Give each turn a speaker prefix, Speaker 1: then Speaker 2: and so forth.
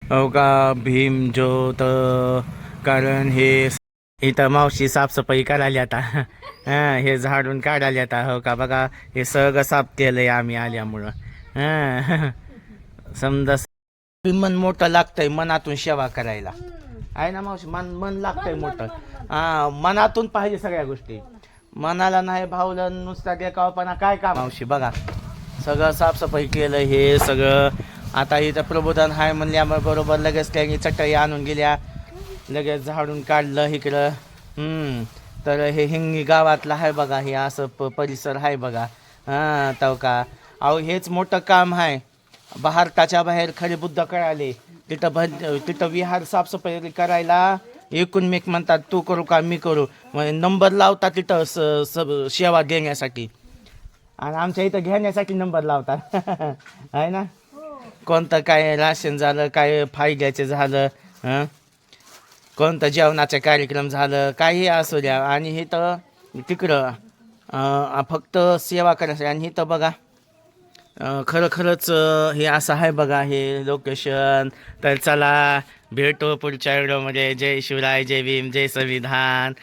Speaker 1: हो का भीम ज्योत कारण हे इथं मावशी साफसफाई करायला आता हे झाडून काढायला आता हो का बघा हे सगळं साफ केलंय आम्ही आल्यामुळं हा समजा मन मोठं लागतंय मनातून सेवा करायला आहे ना मावशी मन लागतंय मोठं हा मनातून पाहिजे सगळ्या गोष्टी मनाला नाही भावलं नुसता देखावपणा काय काम मावशी बघा सगळं साफसफाई केलं हे सगळं आता इथं प्रबोधन आहे म्हणल्यामुळे बरोबर लगेच त्यांनी चटई आणून गेल्या लगेच झाडून काढलं इकडं तर हे हिंगी गावातलं आहे बघा हे असं परिसर आहे बघा हां तो का अहो हेच मोठं काम आहे भारताच्या बाहेर खरे बुद्ध कळाले तिथं विहार साफसफाई करायला एकूणमेक म्हणतात तू करू का मी करू नंबर लावतात तिथं सेवा देण्यासाठी आणि आमच्या इथं घेण्यासाठी नंबर लावतात आहे ना कोणतं काय राशन झालं काय फायद्याचं झालं हं कोणतं जेवणाचं कार्यक्रम झालं काही असू द्या आणि हे तर तिकडं फक्त सेवा करण्यासाठी आणि इथं बघा खरंच हे असं आहे बघा हे लोकेशन तर चला भेटू पुढच्या व्हिडिओमध्ये जय शिवराय जय भीम जय संविधान